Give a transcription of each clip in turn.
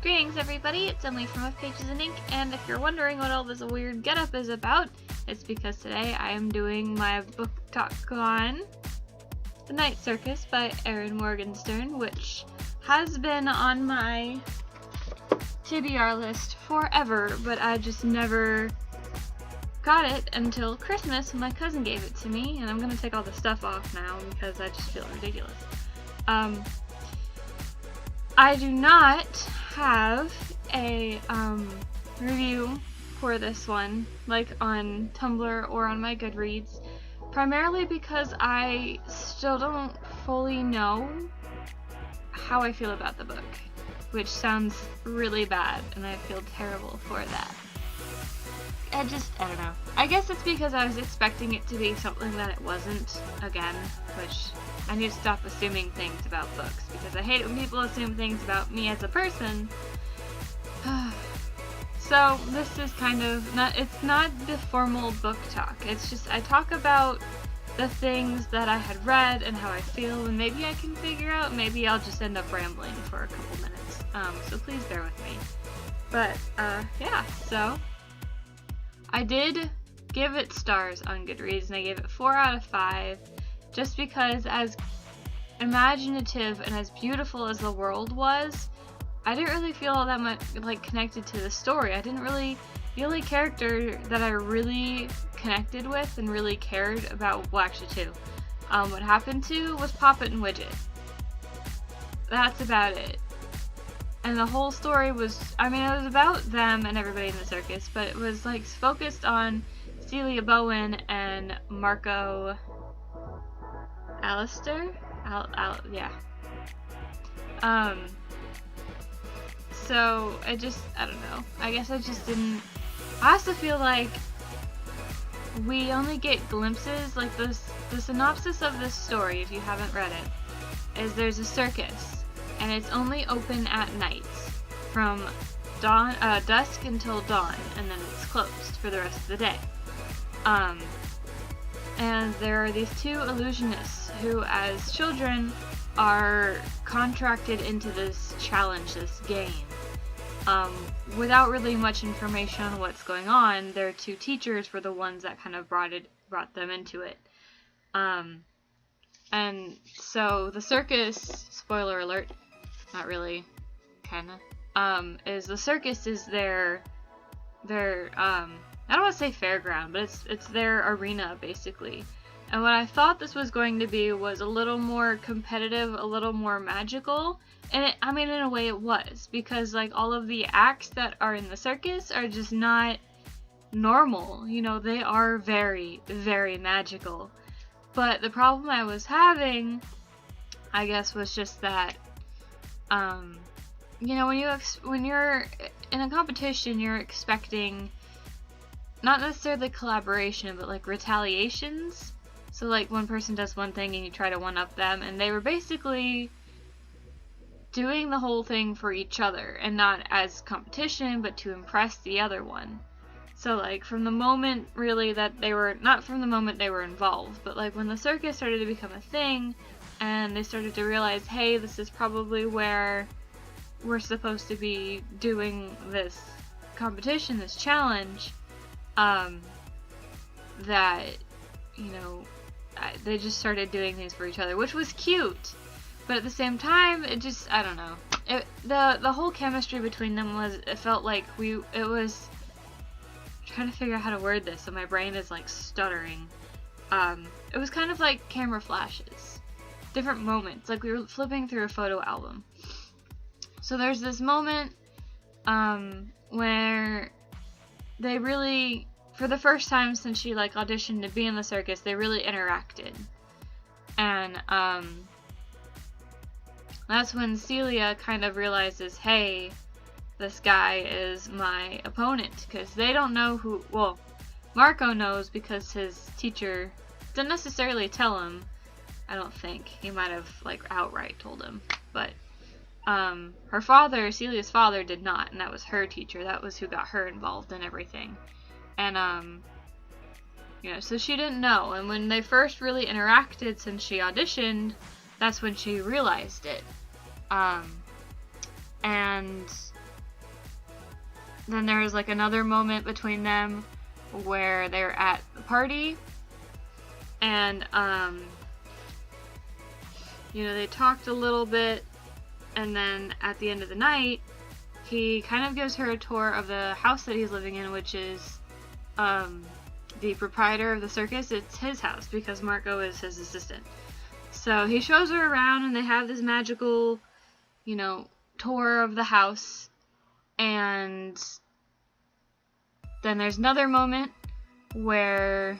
Greetings everybody, it's Emily from Of Pages and Ink, and if you're wondering what all this weird getup is about, it's because today I am doing my book talk on The Night Circus by Erin Morgenstern, which has been on my TBR list forever, but I just never got it until Christmas when my cousin gave it to me, and I'm gonna take all the stuff off now because I just feel ridiculous. I do not have a review for this one, like on Tumblr or on my Goodreads, primarily because I still don't fully know how I feel about the book, which sounds really bad, and I feel terrible for that. I don't know. I guess it's because I was expecting it to be something that it wasn't, again, which I need to stop assuming things about books, because I hate it when people assume things about me as a person. So this is kind of, it's not the formal book talk, it's just I talk about the things that I had read and how I feel, and maybe I can figure out, maybe I'll just end up rambling for a couple minutes, so please bear with me. But, yeah, so I did give it stars on Goodreads, and I gave it 4 out of 5, just because as imaginative and as beautiful as the world was, I didn't really feel all that much like connected to the story. I didn't really, the only character that I really connected with and really cared about, well actually two, what happened to was Poppet and Widget. That's about it. And the whole story was, I mean, it was about them and everybody in the circus, but it was like focused on Celia Bowen and Marco Alistair? Yeah. So I don't know. I guess I just didn't, I also feel like we only get glimpses, like the synopsis of this story, if you haven't read it, is there's a circus, and it's only open at nights from dusk until dawn, and then it's closed for the rest of the day. And there are these two illusionists who, as children, are contracted into this challenge, this game. Without really much information on what's going on, their two teachers were the ones that kind of brought them into it. And so the circus, spoiler alert, not really, kinda, is the circus is their I don't want to say fairground, but it's their arena, basically. And what I thought this was going to be was a little more competitive, a little more magical, and I mean, in a way it was, because like all of the acts that are in the circus are just not normal, you know, they are very, very magical. But the problem I was having, I guess, was just that, you know, when you're in a competition, you're expecting not necessarily collaboration, but like retaliations. So like one person does one thing and you try to one-up them, and they were basically doing the whole thing for each other, and not as competition, but to impress the other one. So like from the moment really that they were, not from the moment they were involved, but like when the circus started to become a thing, and they started to realize, hey, this is probably where we're supposed to be doing this competition, this challenge, that, you know, they just started doing things for each other, which was cute, but at the same time, it just, I don't know, the whole chemistry between them was, it felt like it was, trying to figure out how to word this, so my brain is like stuttering, it was kind of like camera flashes, different moments, like we were flipping through a photo album. So there's this moment, where they really, for the first time since she like auditioned to be in the circus, they really interacted. And that's when Celia kind of realizes, hey, this guy is my opponent, because they don't know who, well, Marco knows because his teacher didn't necessarily tell him, I don't think. He might have like outright told him, but her father, Celia's father, did not, and that was her teacher. That was who got her involved in everything. And, you know, so she didn't know. And when they first really interacted since she auditioned, that's when she realized it. And then there's like another moment between them where they're at a party, and they talked a little bit, and then at the end of the night, he kind of gives her a tour of the house that he's living in, which is the proprietor of the circus. It's his house because Marco is his assistant. So he shows her around, and they have this magical, tour of the house. And then there's another moment where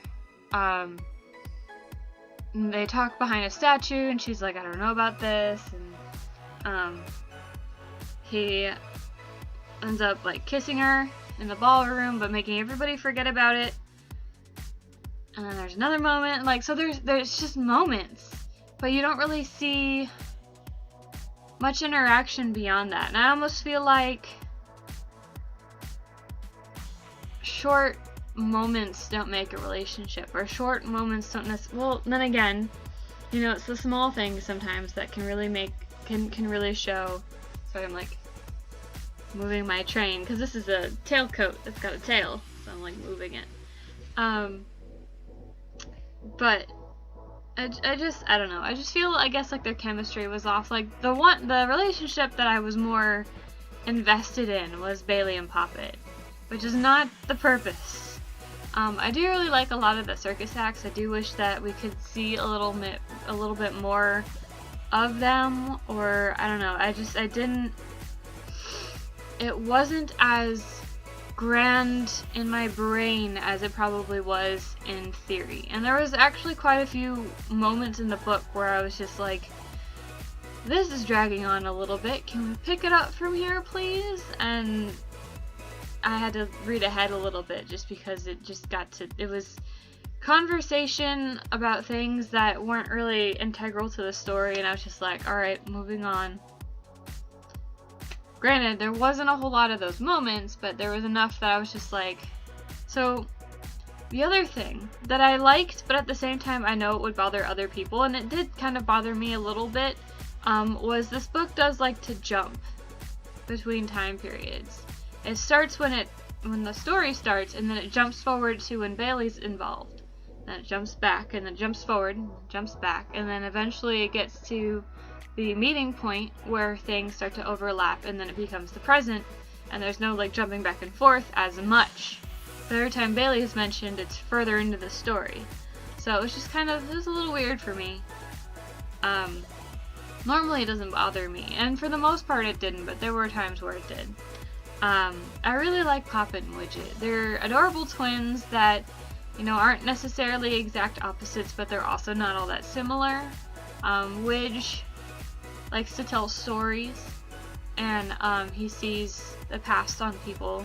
they talk behind a statue, and she's like, I don't know about this, and he ends up like kissing her in the ballroom, but making everybody forget about it. And then there's another moment, so there's just moments, but you don't really see much interaction beyond that. And I almost feel like short moments don't make a relationship, or short moments don't well, then again, it's the small things sometimes that can really can really show. Sorry, I'm like moving my train because this is a tailcoat that's got a tail, so I'm like moving it. But I don't know. I just feel, I guess, like their chemistry was off. Like the relationship that I was more invested in was Bailey and Poppet, which is not the purpose. I do really like a lot of the circus acts. I do wish that we could see a little bit more of them, or I don't know. It wasn't as grand in my brain as it probably was in theory. And there was actually quite a few moments in the book where I was just like, this is dragging on a little bit. Can we pick it up from here, please? And I had to read ahead a little bit just because it was conversation about things that weren't really integral to the story, and I was just like, alright, moving on. Granted, there wasn't a whole lot of those moments, but there was enough that I was just like... So, the other thing that I liked, but at the same time I know it would bother other people, and it did kind of bother me a little bit, was this book does like to jump between time periods. It starts when the story starts, and then it jumps forward to when Bailey's involved. Then it jumps back, and then jumps forward, and jumps back, and then eventually it gets to the meeting point where things start to overlap, and then it becomes the present, and there's no like jumping back and forth as much. But every time Bailey is mentioned, it's further into the story. So it was just it was a little weird for me. Normally it doesn't bother me, and for the most part it didn't, but there were times where it did. I really like Poppet and Widget. They're adorable twins that, aren't necessarily exact opposites, but they're also not all that similar. Widge likes to tell stories, and he sees the past on people.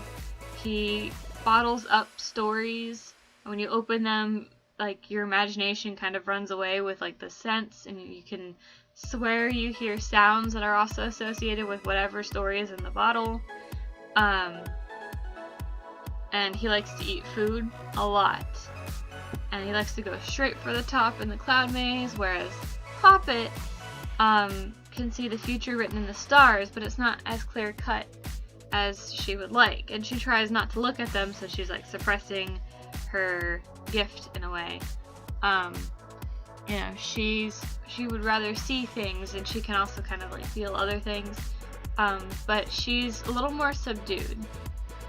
He bottles up stories, and when you open them, like, your imagination kind of runs away with like the scents, and you can swear you hear sounds that are also associated with whatever story is in the bottle. And he likes to eat food a lot, and he likes to go straight for the top in the cloud maze, whereas Poppet can see the future written in the stars, but it's not as clear cut as she would like, and she tries not to look at them, so she's like suppressing her gift in a way. She would rather see things, and she can also kind of like feel other things, but she's a little more subdued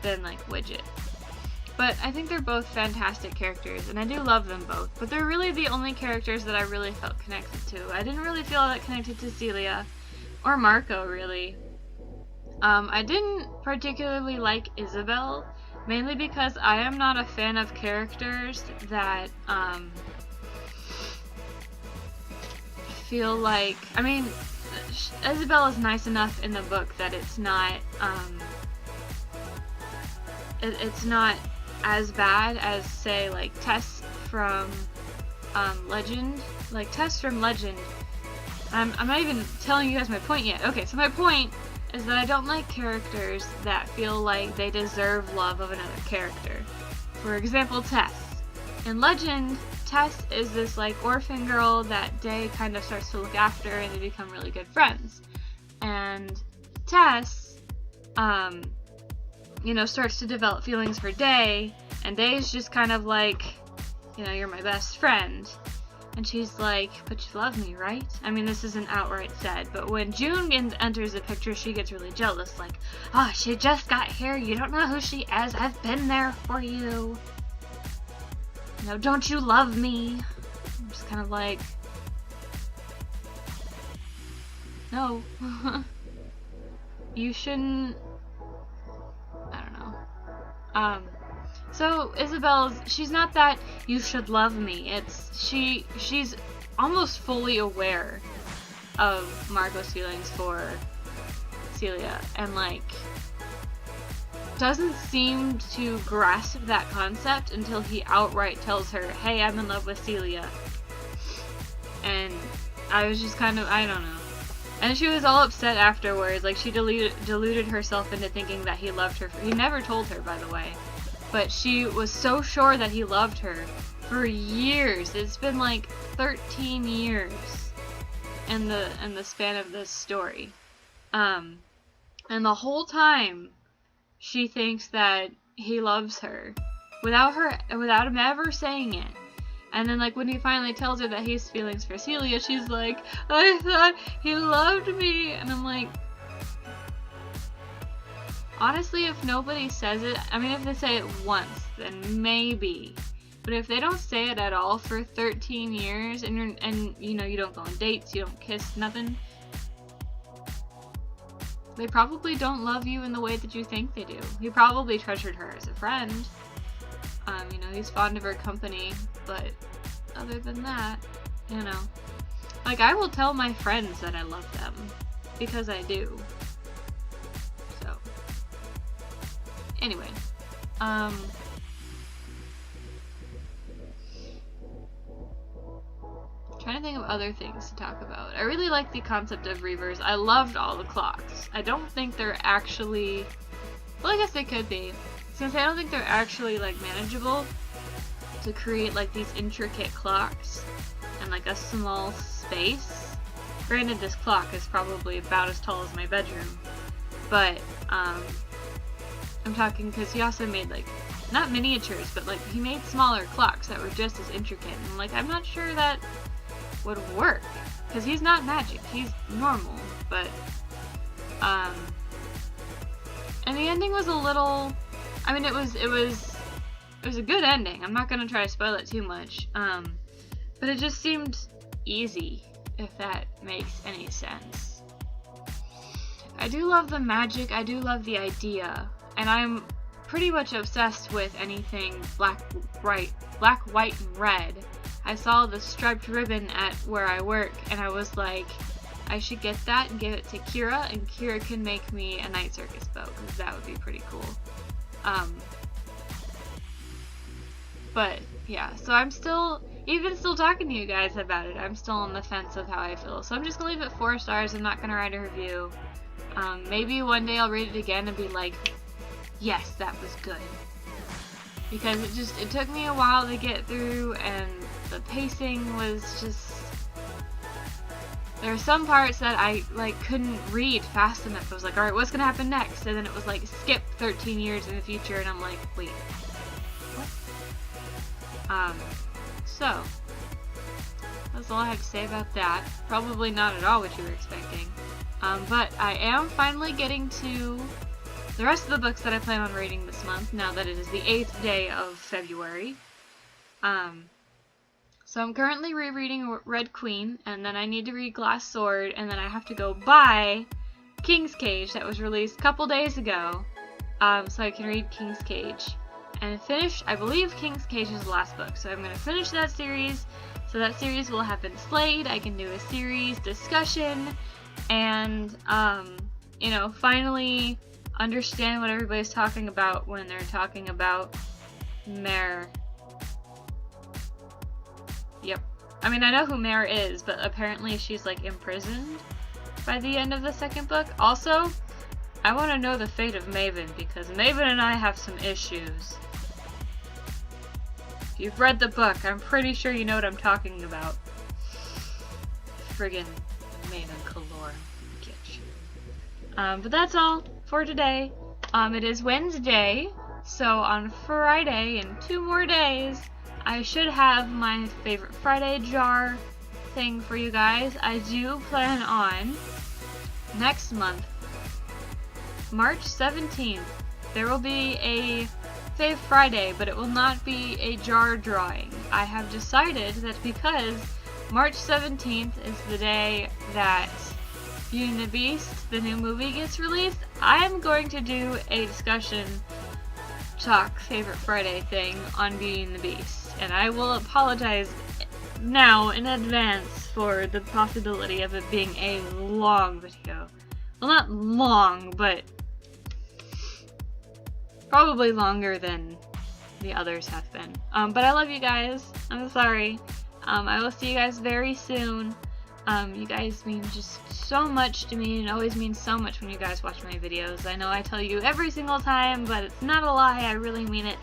than like Widget. But I think they're both fantastic characters, and I do love them both, but they're really the only characters that I really felt connected to. I didn't really feel that connected to Celia or Marco, really. I didn't particularly like Isabel, mainly because I am not a fan of characters that feel like... I mean, Isabel is nice enough in the book that it's not it's not as bad as, say, like Tess from Legend. Like Tess from Legend. I'm not even telling you guys my point yet. Okay, so my point is that I don't like characters that feel like they deserve love of another character. For example, Tess. In Legend, Tess is this like orphan girl that Day kind of starts to look after, and they become really good friends. And Tess starts to develop feelings for Day, and Day's just kind of like, you're my best friend. And she's like, but you love me, right? I mean, this isn't outright said, but when June enters the picture, she gets really jealous, like, oh, she just got here, you don't know who she is, I've been there for you. Don't you love me? I'm just kind of like, no. You shouldn't, I don't know. So she's not that you should love me. She's almost fully aware of Marco's feelings for Celia, and like doesn't seem to grasp that concept until he outright tells her, hey, I'm in love with Celia. And I was just kind of, I don't know. And she was all upset afterwards, like she deluded herself into thinking that he loved her. He never told her, by the way. But she was so sure that he loved her for years. It's been like 13 years in the span of this story. And the whole time she thinks that he loves her without him ever saying it. And then like when he finally tells her that he has feelings for Celia, she's like, I thought he loved me. And I'm like, honestly, if nobody says it, I mean, if they say it once, then maybe. But if they don't say it at all for 13 years, and you don't go on dates, you don't kiss, nothing, they probably don't love you in the way that you think they do. He probably treasured her as a friend. He's fond of her company, but other than that, like, I will tell my friends that I love them, because I do. Anyway, trying to think of other things to talk about. I really like the concept of reavers. I loved all the clocks. I don't think they're actually, well, I guess they could be, since I don't think they're actually like manageable to create like these intricate clocks in like a small space. Granted, this clock is probably about as tall as my bedroom, but I'm talking because he also made like, not miniatures, but like he made smaller clocks that were just as intricate, and like I'm not sure that would work because he's not magic, he's normal. But and the ending was a little, I mean, it was a good ending. I'm not gonna try to spoil it too much, but it just seemed easy, if that makes any sense. I do love the magic, I do love the idea. And I'm pretty much obsessed with anything black, white, and red. I saw the striped ribbon at where I work, and I was like, I should get that and give it to Kira, and Kira can make me a Night Circus bow, because that would be pretty cool. But, yeah, so I'm still talking to you guys about it. I'm still on the fence of how I feel. So I'm just going to leave it 4 stars. I'm not going to write a review. Maybe one day I'll read it again and be like, yes, that was good. Because it took me a while to get through, and the pacing was just, there are some parts that I like couldn't read fast enough. I was like, alright, what's gonna happen next? And then it was like, skip 13 years in the future, and I'm like, wait, what? So that's all I have to say about that. Probably not at all what you were expecting. But I am finally getting to the rest of the books that I plan on reading this month, now that it is the 8th day of February. So I'm currently rereading Red Queen, and then I need to read Glass Sword, and then I have to go buy King's Cage that was released a couple days ago, so I can read King's Cage. And finish, I believe King's Cage is the last book, so I'm going to finish that series. So that series will have been slayed. I can do a series discussion, and, finally understand what everybody's talking about when they're talking about Mare. Yep. I mean, I know who Mare is, but apparently she's, like, imprisoned by the end of the second book. Also, I want to know the fate of Maven, because Maven and I have some issues. If you've read the book, I'm pretty sure you know what I'm talking about. Friggin' Maven Kalor. Get you. But that's all for today. It is Wednesday, so on Friday, in 2 more days, I should have my favorite Friday jar thing for you guys. I do plan on next month, March 17th, there will be a Fave Friday, but it will not be a jar drawing. I have decided that because March 17th is the day that Beauty and the Beast, the new movie, gets released, I'm going to do a discussion talk Favorite Friday thing on Beauty and the Beast. And I will apologize now in advance for the possibility of it being a long video. Well, not long, but probably longer than the others have been. But I love you guys. I'm sorry. I will see you guys very soon. You guys mean just so much to me, and it always means so much when you guys watch my videos. I know I tell you every single time, but it's not a lie. I really mean it.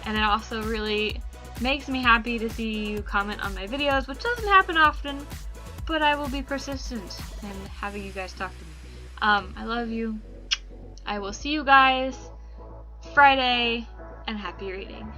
And it also really makes me happy to see you comment on my videos, which doesn't happen often, but I will be persistent in having you guys talk to me. I love you. I will see you guys Friday, and happy reading.